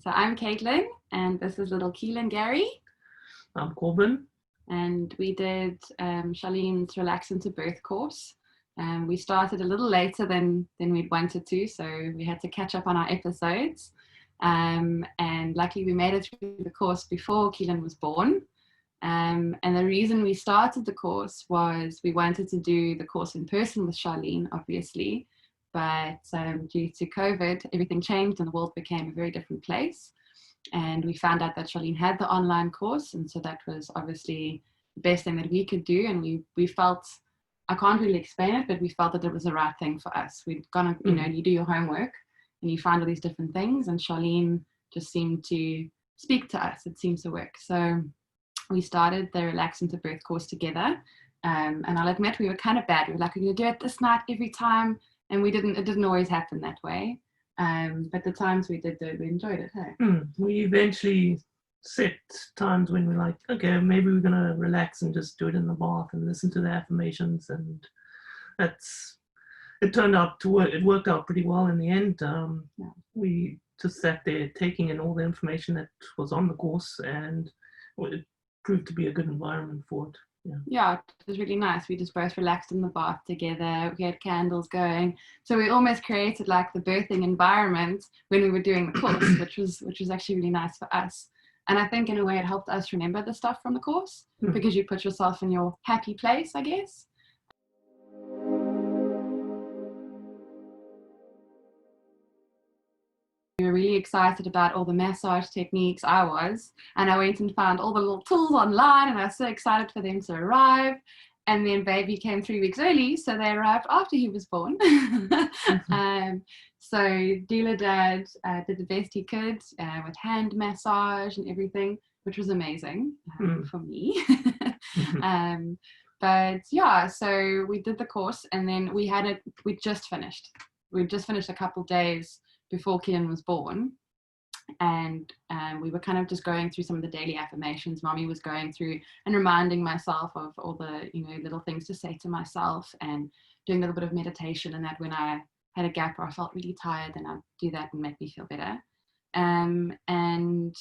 So I'm Caitlyn, and this is little Cealyn Gary. I'm Corbin. And we did Cealyn's Relax into Birth course. We started a little later than we'd wanted to, so we had to catch up on our episodes. And luckily we made it through the course before Cealyn was born. And the reason we started the course was we wanted to do the course in person with Cealyn, obviously. But due to COVID, everything changed and the world became a very different place. And we found out that Cealyn had the online course. And so that was obviously the best thing that we could do. And we felt, I can't really explain it, but we felt that it was the right thing for us. We'd gone, you do your homework and you find all these different things. And Cealyn just seemed to speak to us. It seems to work. So we started the Relax into Birth course together. And I'll admit we were kind of bad. We were like, we're going to do it this night every time. And it didn't always happen that way. But the times we did we enjoyed it. Hey? We eventually set times when we're like, okay, maybe we're going to relax and just do it in the bath and listen to the affirmations. And it turned out to work. It worked out pretty well in the end. We just sat there taking in all the information that was on the course, and it proved to be a good environment for it. Yeah, it was really nice. We just both relaxed in the bath together. We had candles going, so we almost created like the birthing environment when we were doing the course, which was actually really nice for us. And I think in a way it helped us remember the stuff from the course because you put yourself in your happy place, I guess. We were really excited about all the massage techniques. I was, and I went and found all the little tools online, and I was so excited for them to arrive. And then baby came 3 weeks early, so they arrived after he was born. So doula dad did the best he could with hand massage and everything, which was amazing for me. But yeah, so we did the course, and then we just finished. We'd just finished a couple days before Cealyn was born, and we were kind of just going through some of the daily affirmations Mommy was going through, and reminding myself of all the little things to say to myself, and doing a little bit of meditation. And that when I had a gap or I felt really tired, then I'd do that and make me feel better. And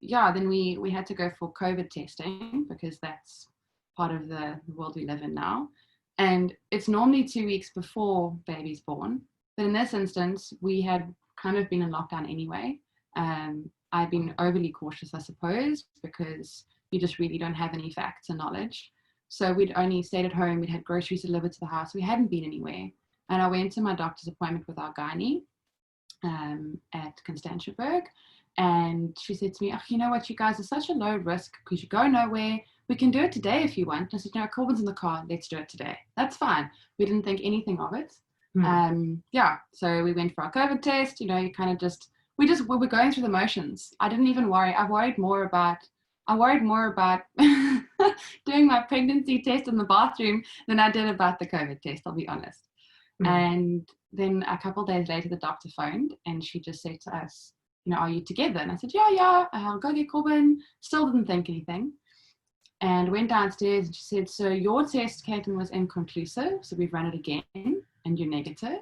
yeah, then we had to go for COVID testing because that's part of the world we live in now. And it's normally 2 weeks before baby's born, but in this instance we had kind of been in lockdown anyway. I'd been overly cautious, I suppose, because you just really don't have any facts and knowledge. So we'd only stayed at home. We'd had groceries delivered to the house. We hadn't been anywhere. And I went to my doctor's appointment with our gynae at Constantiaberg. And she said to me, oh, you know what, you guys are such a low risk because you go nowhere. We can do it today if you want. And I said, no, Corbin's in the car. Let's do it today. That's fine. We didn't think anything of it. Yeah, so we went for our COVID test. You kind of we were going through the motions. I didn't even worry. I worried more about doing my pregnancy test in the bathroom than I did about the COVID test, I'll be honest. And then a couple of days later, the doctor phoned and she just said to us, are you together? And I said, yeah, I'll go get Corbin. Still didn't think anything. And went downstairs and she said, so your test, Caitlyn, was inconclusive. So we've run it again and you're negative.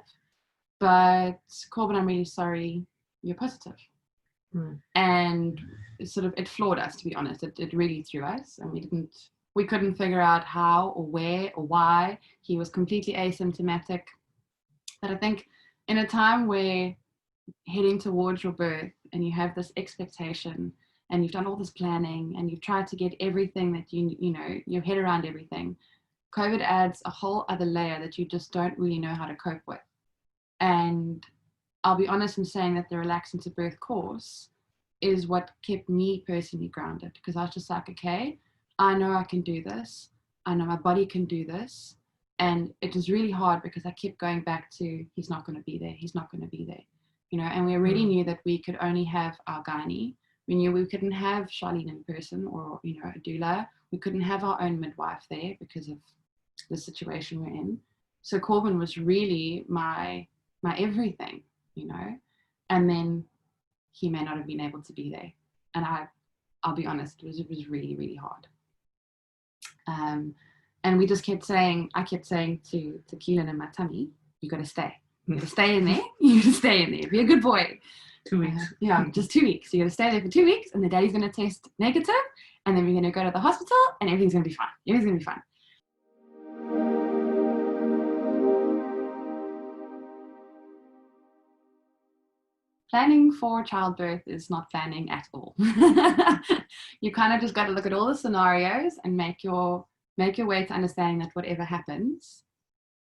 But Corbin, I'm really sorry, you're positive. And it floored us, to be honest. It really threw us, and we couldn't figure out how or where or why. He was completely asymptomatic. But I think in a time where heading towards your birth and you have this expectation and you've done all this planning and you've tried to get everything that your head around everything, COVID adds a whole other layer that you just don't really know how to cope with. And I'll be honest in saying that the Relax into Birth course is what kept me personally grounded, because I was just like, okay, I know I can do this. I know my body can do this. And it was really hard because I kept going back to, he's not going to be there. He's not going to be there. And we already knew that we could only have our gynae. We knew we couldn't have Cealyn in person or, a doula. We couldn't have our own midwife there because of the situation we're in. So Corbin was really my everything, and then he may not have been able to be there. And I'll be honest, it was really, really hard. And we just kept saying, I kept saying to Cealyn in my tummy, you got to stay. You got to stay in there. You got to stay in there. Be a good boy. 2 weeks. Yeah, just 2 weeks. You're going to stay there for 2 weeks, and the daddy's going to test negative, and then we're going to go to the hospital, and everything's going to be fine. Everything's going to be fine. Planning for childbirth is not planning at all. You kind of just got to look at all the scenarios and make your way to understanding that whatever happens,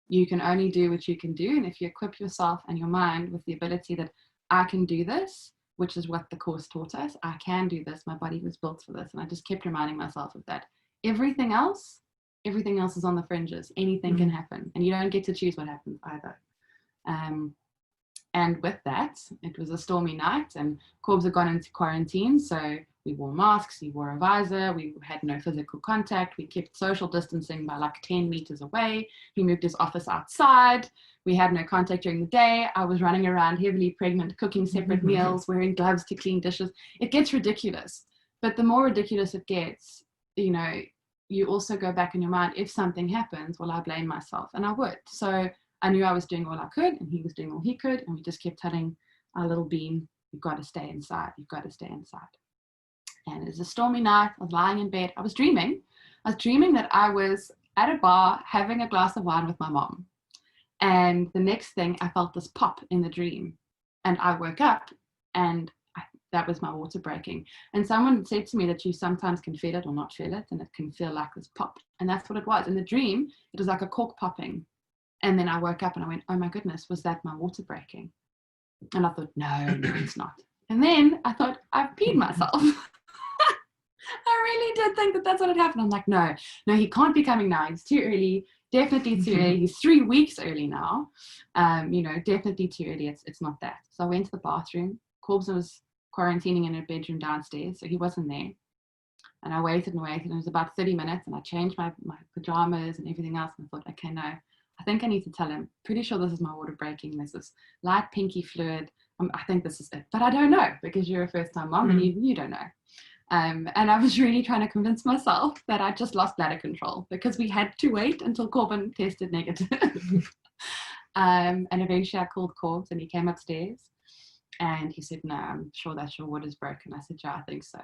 you can only do what you can do. And if you equip yourself and your mind with the ability that I can do this, which is what the course taught us, I can do this, my body was built for this. And I just kept reminding myself of that. Everything else is on the fringes. Anything can happen, and you don't get to choose what happens either. And with that, it was a stormy night, and Corbs had gone into quarantine, so we wore masks, he wore a visor, we had no physical contact, we kept social distancing by like 10 meters away, he moved his office outside, we had no contact during the day, I was running around heavily pregnant, cooking separate meals, wearing gloves to clean dishes. It gets ridiculous, but the more ridiculous it gets, you know, you also go back in your mind, if something happens, will I blame myself? And I would. So I knew I was doing all I could, and he was doing all he could, and we just kept telling our little bean, you've got to stay inside, you've got to stay inside. And it was a stormy night, I was lying in bed, I was dreaming that I was at a bar having a glass of wine with my mom. And the next thing, I felt this pop in the dream, and I woke up, and that was my water breaking. And someone said to me that you sometimes can feel it or not feel it, and it can feel like this pop. And that's what it was. In the dream, it was like a cork popping. And then I woke up and I went, oh my goodness, was that my water breaking? And I thought, no, it's not. And then I thought, I've peed myself. I really did think that that's what had happened. I'm like, no, he can't be coming now. He's too early. Definitely too early. He's 3 weeks early now. Definitely too early. It's not that. So I went to the bathroom. Corbs was quarantining in a bedroom downstairs, so he wasn't there. And I waited and waited, and it was about 30 minutes, and I changed my pajamas and everything else, and I thought, okay, no, I think I need to tell him. Pretty sure this is my water breaking. There's this light pinky fluid. I think this is it, but I don't know, because you're a first-time mom and you don't know. And I was really trying to convince myself that I just lost bladder control, because we had to wait until Corbin tested negative. And eventually I called Corbs, and he came upstairs, and he said, no, I'm sure that your water's broken. I said, yeah, I think so.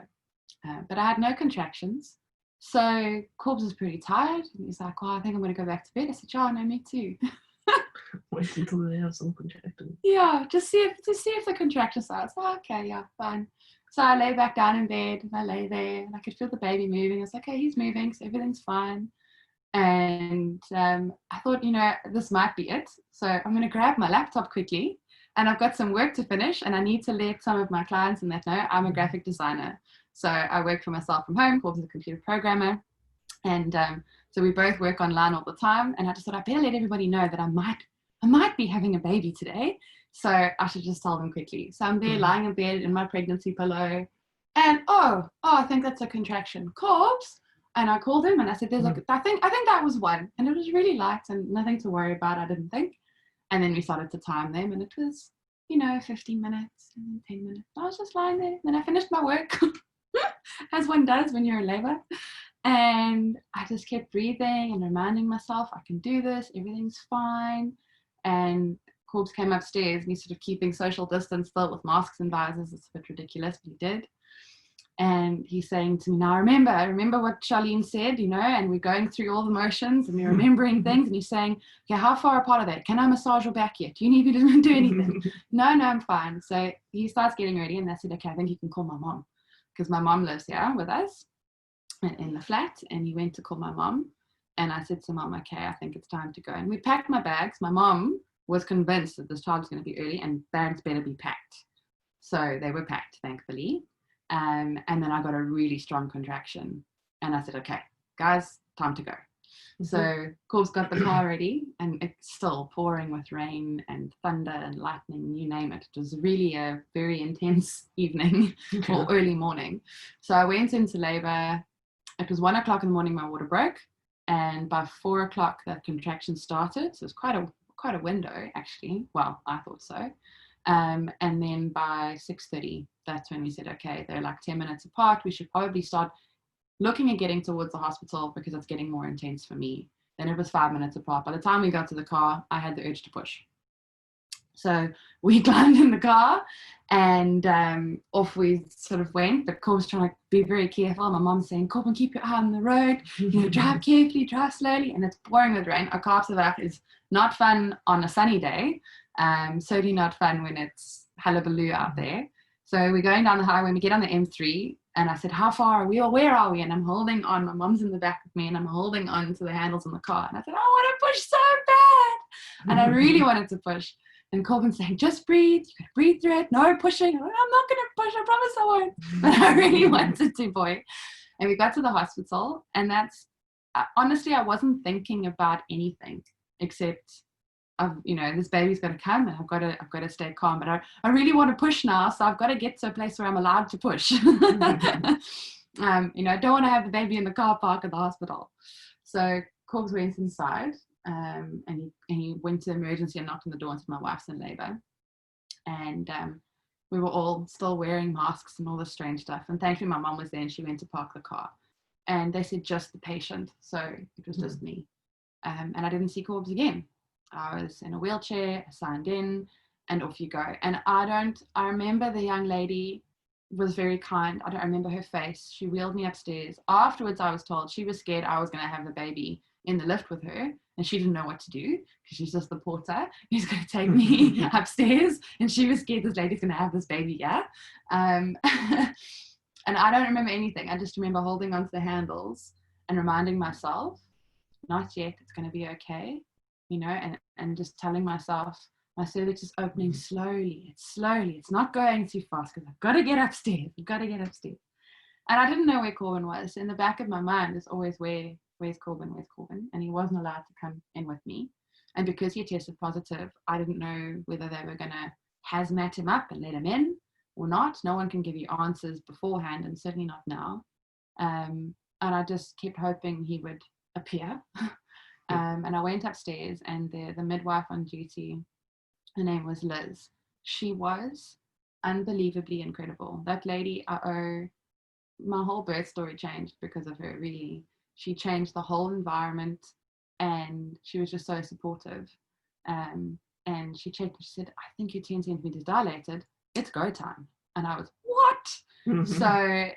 But I had no contractions. So Corbs was pretty tired, and he's like, well, I think I'm going to go back to bed. I said, yeah, no, me too. Wait until they have some contractions. Yeah, just see if the contractions are. So, okay, yeah, fine. So I lay back down in bed, and I lay there, and I could feel the baby moving. I was like, okay, he's moving, so everything's fine. And I thought, this might be it. So I'm going to grab my laptop quickly, and I've got some work to finish, and I need to let some of my clients and that know I'm a graphic designer. So I work for myself from home. Corbs is a computer programmer. And so we both work online all the time. And I just thought, I better let everybody know that I might be having a baby today. So I should just tell them quickly. So I'm there lying in bed in my pregnancy pillow. And I think that's a contraction. Corbs. And I called him and I said, I think that was one. And it was really light and nothing to worry about, I didn't think. And then we started to time them, and it was, 15 minutes and 10 minutes. I was just lying there. Then I finished my work, as one does when you're in labor. And I just kept breathing and reminding myself, I can do this, everything's fine. And Corbs came upstairs, and he's sort of keeping social distance still with masks and visors. It's a bit ridiculous, but he did. And he's saying to me, now remember what Cealyn said, and we're going through all the motions, and we're remembering things. And he's saying, okay, how far apart are they? Can I massage your back yet? Do you need me to do anything? No, I'm fine. So he starts getting ready, and I said, okay, I think you can call my mom, because my mom lives here with us in the flat. And he went to call my mom, and I said to mom, okay, I think it's time to go. And we packed my bags. My mom was convinced that this child was going to be early, and bags better be packed. So they were packed, thankfully. And then I got a really strong contraction, and I said, okay, guys, time to go. So Corbs got the car ready, and it's still pouring with rain and thunder and lightning, you name it. It was really a very intense evening or early morning. So I went into labor. It was 1 o'clock in the morning, my water broke, and by 4 o'clock that contraction started. So it was quite a window, actually. Well, I thought so. And then by 6:30, that's when we said, okay, they're like 10 minutes apart. We should probably start looking at getting towards the hospital, because it's getting more intense for me. Then it was 5 minutes apart. By the time we got to the car, I had the urge to push. So we climbed in the car and off we sort of went, but Corb's trying to be very careful. My mom's saying, Corbin, keep your eye on the road, drive carefully, drive slowly, and it's pouring with rain. Our car back is not fun on a sunny day, certainly not fun when it's hullabaloo out there. So we're going down the highway and we get on the M3 and I said, how far are we or where are we? And I'm holding on, my mom's in the back with me and I'm holding on to the handles in the car. And I said, I want to push so bad. And I really wanted to push. And Corbin's saying, just breathe, you gotta breathe through it, no pushing. I'm not gonna push, I promise I won't. But I really wanted to, boy. And we got to the hospital and honestly, I wasn't thinking about anything except this baby's got to come and I've got to stay calm, but I really want to push now, so I've got to get to a place where I'm allowed to push. I don't want to have the baby in the car park at the hospital. So Corbs went inside and he went to emergency and knocked on the door and said my wife's in labor, and we were all still wearing masks and all this strange stuff, and thankfully my mom was there and she went to park the car and they said just the patient, so it was just me, and I didn't see Corbs again. I was in a wheelchair, signed in, and off you go. And I remember the young lady was very kind. I don't remember her face. She wheeled me upstairs. Afterwards, I was told she was scared I was going to have the baby in the lift with her, and she didn't know what to do because she's just the porter who's going to take me upstairs, and she was scared this lady's going to have this baby, yeah? And I don't remember anything. I just remember holding onto the handles and reminding myself, not yet, it's going to be okay. And just telling myself, my cervix is opening slowly. It's not going too fast because I've got to get upstairs. And I didn't know where Corbin was. In the back of my mind is always, where's Corbin? And he wasn't allowed to come in with me. And because he tested positive, I didn't know whether they were going to hazmat him up and let him in or not. No one can give you answers beforehand, and certainly not now. And I just kept hoping he would appear. And I went upstairs and the midwife on duty, her name was Liz. She was unbelievably incredible. That lady, my whole birth story changed because of her, really. She changed the whole environment and she was just so supportive. And she checked and she said, I think you're 10 centimeters dilated. It's go time. And I was, what? Mm-hmm. So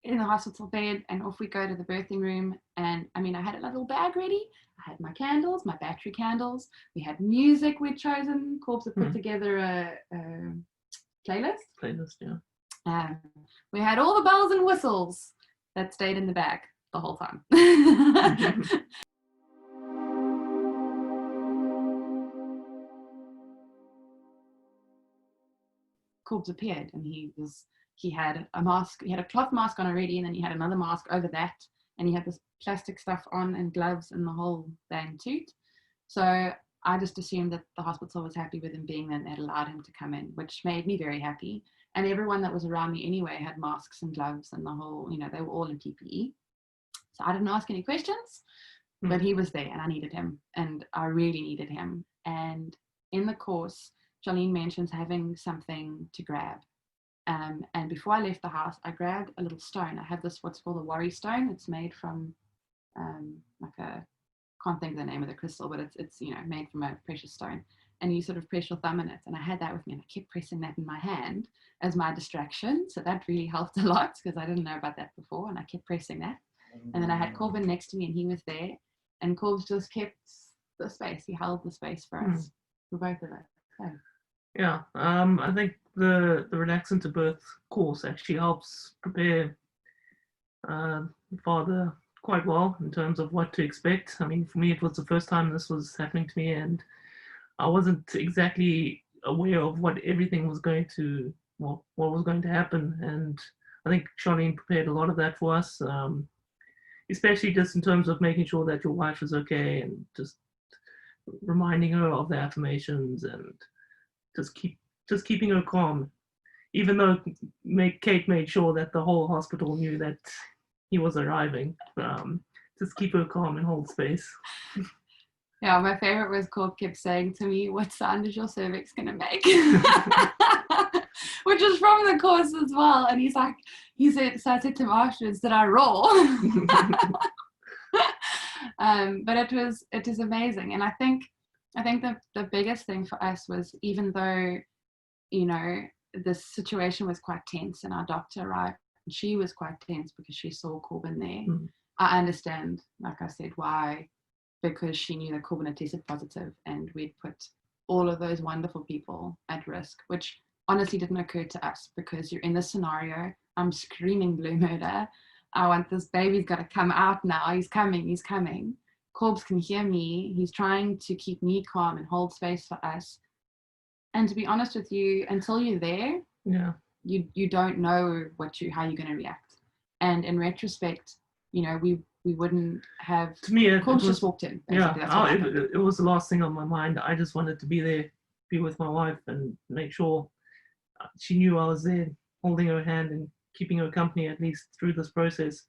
in the hospital bed and off we go to the birthing room, and I had a little bag ready. I had my candles, my battery candles, we had music we'd chosen. Corbs had put together a playlist, yeah. We had all the bells and whistles that stayed in the bag the whole time. Corbs appeared and he had a mask, he had a cloth mask on already, and then he had another mask over that, and he had this plastic stuff on and gloves and the whole bang toot. So I just assumed that the hospital was happy with him being there and they'd allowed him to come in, which made me very happy. And everyone that was around me anyway had masks and gloves and the whole, they were all in PPE. So I didn't ask any questions, but he was there and I needed him, and I really needed him. And in the course, Cealyn mentions having something to grab. And before I left the house, I grabbed a little stone. I have this, what's called a worry stone. It's made from can't think of the name of the crystal, but it's made from a precious stone. And you sort of press your thumb in it. And I had that with me and I kept pressing that in my hand as my distraction. So that really helped a lot because I didn't know about that before. And I kept pressing that. And then I had Corbin next to me and he was there. And Corbs just kept the space. He held the space for us, for both of us. So. Yeah, I think the Relaxing to Birth course actually helps prepare the father quite well in terms of what to expect. For me, it was the first time this was happening to me, and I wasn't exactly aware of what everything was going to, what was going to happen. And I think Cealyn prepared a lot of that for us, especially just in terms of making sure that your wife is okay and just reminding her of the affirmations and just keeping her calm, even though Kate made sure that the whole hospital knew that he was arriving. Just keep her calm and hold space. Yeah, my favorite was Corb kept saying to me, what sound is your cervix going to make? Which is from the course as well. And so I said to him afterwards, did I roll? But it was amazing. And I think I think the biggest thing for us was, even though, you know, the situation was quite tense and our doctor arrived, and she was quite tense because she saw Corbin there. I understand, like I said, why, because she knew that Corbin had tested positive and we'd put all of those wonderful people at risk, which honestly didn't occur to us, because you're in this scenario. I'm screaming blue murder. I want this baby's got to come out now. He's coming. Corbs can hear me. He's trying to keep me calm and hold space for us. And to be honest with you, until you're there, you don't know how you're going to react. And in retrospect, you know, we wouldn't have. To me, Corbs just walked in. It was the last thing on my mind. I just wanted to be there, be with my wife, and make sure she knew I was there, holding her hand and keeping her company at least through this process.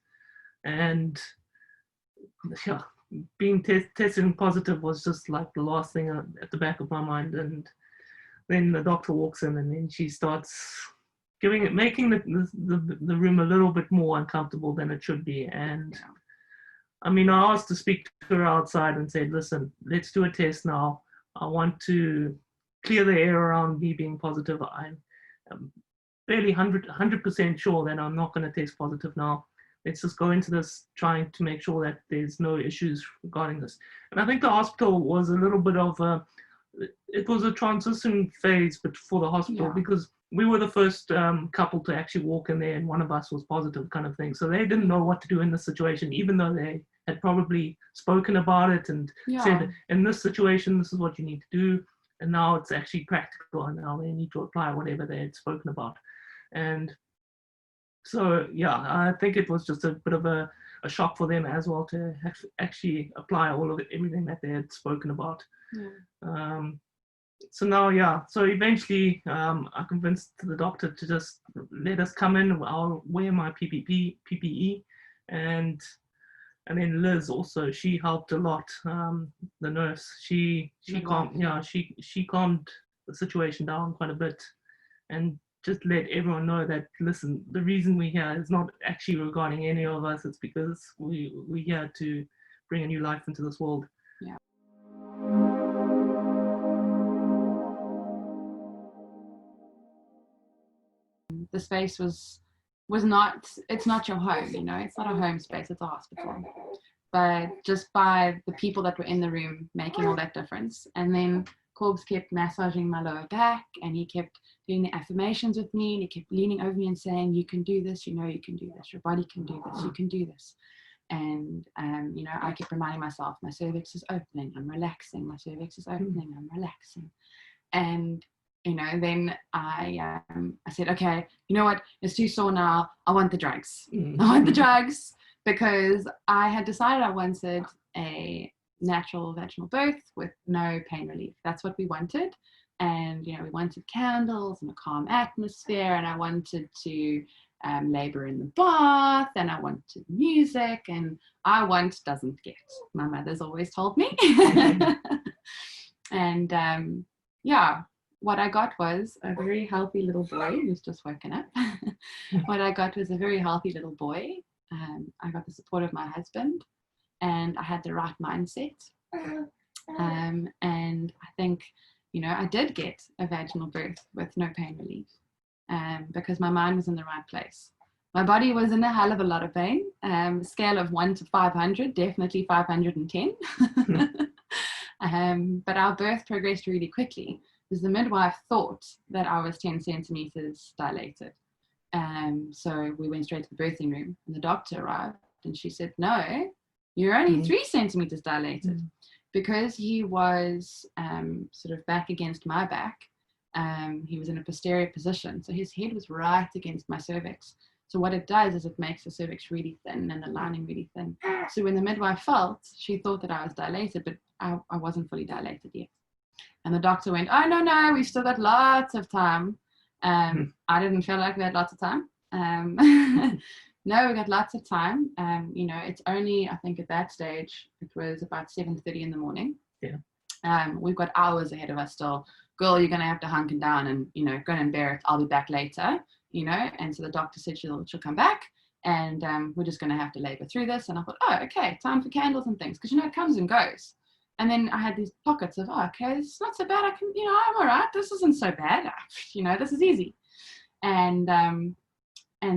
And yeah, being testing positive was just like the last thing at the back of my mind. And then the doctor walks in, and then she starts making the room a little bit more uncomfortable than it should be. And I mean, I asked to speak to her outside and said, listen, let's do a test now. I want to clear the air around me being positive. I'm barely 100% sure that I'm not going to test positive now. Let's just go into this trying to make sure that there's no issues regarding this. And I think the hospital was a little bit of it was a transition phase, but for the hospital, because we were the first couple to actually walk in there, and one of us was positive, kind of thing. So they didn't know what to do in this situation, even though they had probably spoken about it and said, in this situation, this is what you need to do. And now it's actually practical, and now they need to apply whatever they had spoken about. And so, I think it was just a bit of a shock for them as well to actually apply everything that they had spoken about. So now, so eventually I convinced the doctor to just let us come in. I'll wear my PPE, and then Liz also, she helped a lot. The nurse, she calmed the situation down quite a bit, and just let everyone know that, listen, the reason we're here is not actually regarding any of us. It's because we're here to bring a new life into this world. The space was not, it's not your home, you know, it's not a home space, it's a hospital. But just by the people that were in the room making all that difference. And then Corbs kept massaging my lower back, and he kept doing the affirmations with me, and he kept leaning over me and saying, you can do this, you know, you can do this, your body can do this, you can do this. And you know, I kept reminding myself, my cervix is opening, I'm relaxing, my cervix is opening, I'm relaxing. And you know, then I said, okay, you know what, it's too sore now, I want the drugs. I want the drugs, because I had decided I wanted a natural vaginal birth with no pain relief. That's what we wanted. And, you know, we wanted candles and a calm atmosphere, and I wanted to labor in the bath, and I wanted music, and I want doesn't get. My mother's always told me. And what I got was a very healthy little boy who's just woken up. What I got was a very healthy little boy. I got the support of my husband, and I had the right mindset. And I think, you know, I did get a vaginal birth with no pain relief, because my mind was in the right place. My body was in a hell of a lot of pain. Scale of 1 to 500, definitely 510. But our birth progressed really quickly, because the midwife thought that I was 10 centimeters dilated. So we went straight to the birthing room, and the doctor arrived, and she said, no, you're only 3 centimeters dilated. Because he was sort of back against my back, he was in a posterior position, so his head was right against my cervix. So what it does is it makes the cervix really thin and the lining really thin. So when the midwife felt, she thought that I was dilated, but I wasn't fully dilated yet. And the doctor went, oh, no, we've still got lots of time. I didn't feel like we had lots of time. No, we got lots of time. You know, it's only, I think at that stage, it was about 7:30 in the morning. We've got hours ahead of us still. Girl, you're going to have to hunker down and, you know, go and bear it. I'll be back later, you know. And so the doctor said she'll come back, and we're just going to have to labor through this. And I thought, oh, okay, time for candles and things. Because, you know, it comes and goes. And then I had these pockets of, oh, okay, it's not so bad. I can, I'm all right. This isn't so bad. This is easy. And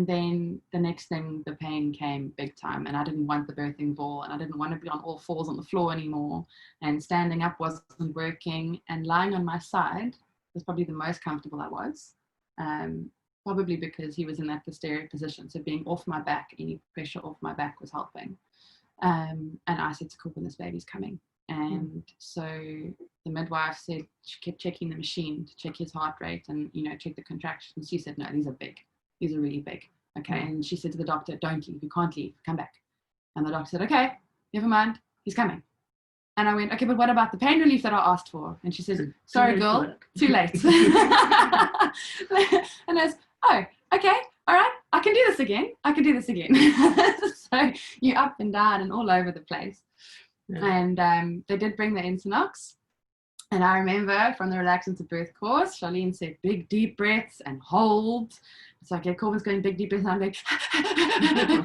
then the next thing, the pain came big time, and I didn't want the birthing ball, and I didn't want to be on all fours on the floor anymore, and standing up wasn't working, and lying on my side was probably the most comfortable I was, probably because he was in that posterior position. So being off my back, any pressure off my back was helping. And I said to Corbin, this baby's coming. And so the midwife said she kept checking the machine to check his heart rate and, check the contractions. She said, no, these are big. These are really big. Okay. And she said to the doctor, don't leave. You can't leave. Come back. And the doctor said, okay, never mind. He's coming. And I went, okay, but what about the pain relief that I asked for? And she said, sorry, girl, too late. And I was, oh, okay, all right, I can do this again. So you're up and down and all over the place. Yeah. And they did bring the Internox. And I remember from the Relax into Birth course, Cealyn said, big deep breaths and hold. It's like, okay, Corbin's going big deep breaths. And I'm like,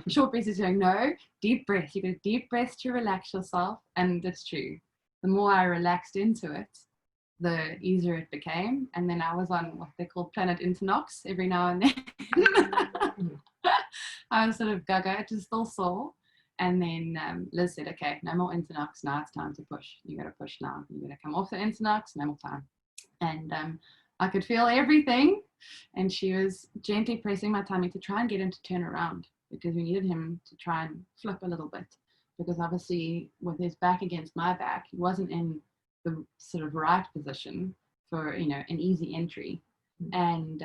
short breaths is going, no, deep breaths. You got deep breaths to relax yourself. And it's true. The more I relaxed into it, the easier it became. And then I was on what they call Planet Internox every now and then. I was sort of gaga, just still sore. And then Liz said, okay, no more Internox. Now it's time to push. You got to push now. You got to come off the Internox. No more time. And I could feel everything. And she was gently pressing my tummy to try and get him to turn around, because we needed him to try and flip a little bit. Because obviously with his back against my back, he wasn't in the sort of right position for, an easy entry. And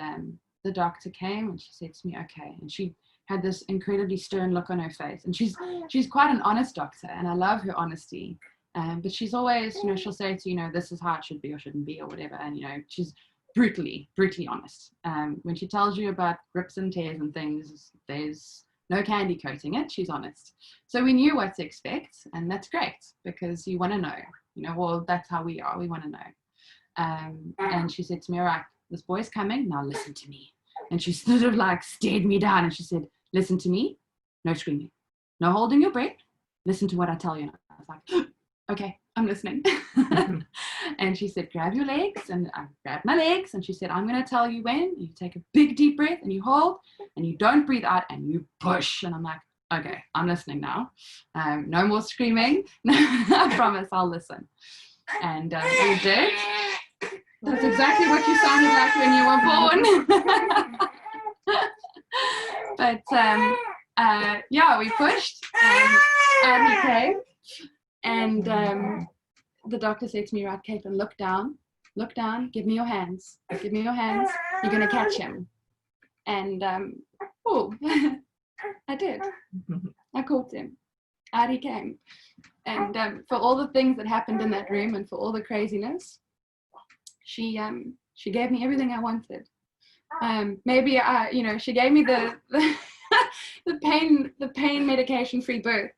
the doctor came and she said to me, okay. And she had this incredibly stern look on her face. And she's quite an honest doctor, and I love her honesty. But she's always, she'll say to you, this is how it should be or shouldn't be or whatever. And, she's brutally honest. When she tells you about rips and tears and things, there's no candy coating it. She's honest. So we knew what to expect, and that's great, because you want to know, well, that's how we are. We want to know. And she said to me, all right, this boy's coming. Now listen to me. And she sort of like stared me down, and she said, listen to me. No screaming. No holding your breath. Listen to what I tell you. And I was like, okay, I'm listening. And she said, grab your legs. And I grabbed my legs, and she said, I'm going to tell you when. You take a big deep breath and you hold, and you don't breathe out, and you push. And I'm like, okay, I'm listening now. No more screaming. I promise I'll listen. And we did. That's exactly what you sounded like when you were born. But yeah, we pushed, and he came. And the doctor said to me, right, Caitlyn, look down, give me your hands. You're going to catch him. And I did. I caught him. Out he came. And for all the things that happened in that room and for all the craziness, she gave me everything I wanted. Maybe she gave me the the pain medication free birth.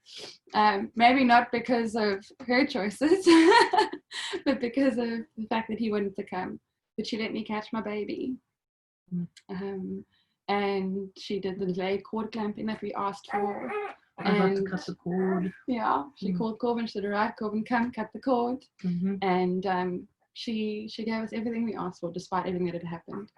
Maybe not because of her choices, but because of the fact that he wanted to come. But she let me catch my baby. And she did the delayed cord clamping that we asked for. I got to cut the cord. Yeah, she called Corbin. She said, all right, Corbin, come cut the cord. And she gave us everything we asked for, despite everything that had happened.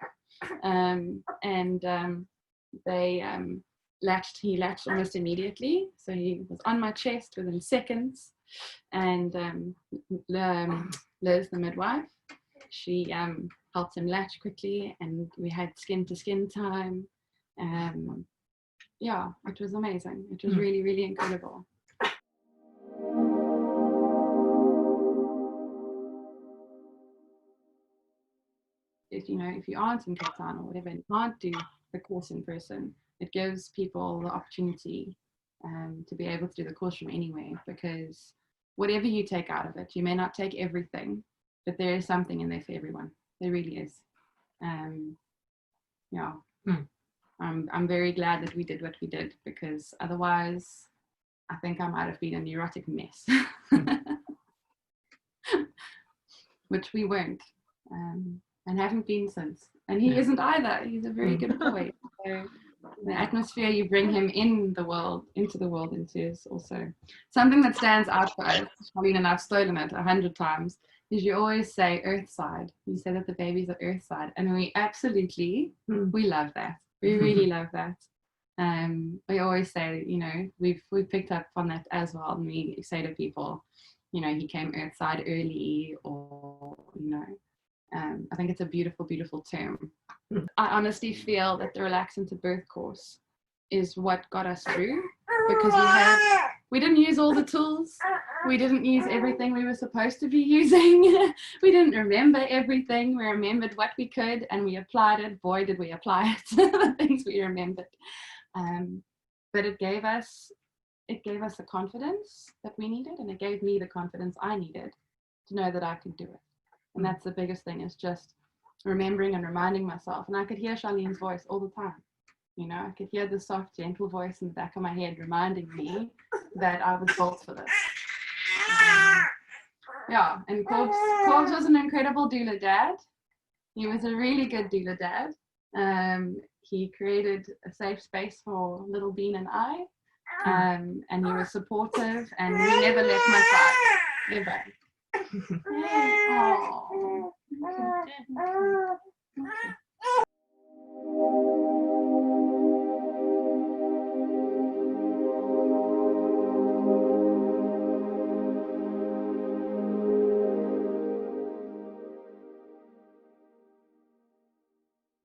He latched almost immediately. So he was on my chest within seconds. And Liz, the midwife, she helped him latch quickly, and we had skin to skin time. Yeah, it was amazing. It was really, really incredible. If you aren't in Cape Town or whatever, and can't do the course in person, it gives people the opportunity to be able to do the course from anywhere, because whatever you take out of it, you may not take everything, but there is something in there for everyone. There really is. Yeah. I'm very glad that we did what we did, because otherwise I think I might have been a neurotic mess. Which we weren't, and haven't been since. And he isn't either. He's a very good boy. So The atmosphere you bring him into the world into is also something that stands out for us. Cealyn and I've stolen it 100 times. Is you always say earthside. You say that the babies are earthside, and we absolutely we love that. We really love that. We always say, you know, we've picked up on that as well, and we say to people, you know, he came earthside early, or you know, I think it's a beautiful, beautiful term. I honestly feel that the Relax into Birth course is what got us through, because we didn't use all the tools. We didn't use everything we were supposed to be using. We didn't remember everything. We remembered what we could, and we applied it. Boy, did we apply it, the things we remembered. But it gave us the confidence that we needed, and it gave me the confidence I needed to know that I could do it. And that's the biggest thing, is just remembering and reminding myself. And I could hear Cealyn's voice all the time. You know, I could hear the soft, gentle voice in the back of my head reminding me that I was built for this. Yeah, and Corbs was an incredible doula dad. He was a really good doula dad. He created a safe space for little Bean and I, and he was supportive, and he never left my side, ever. Oh. Okay. Okay.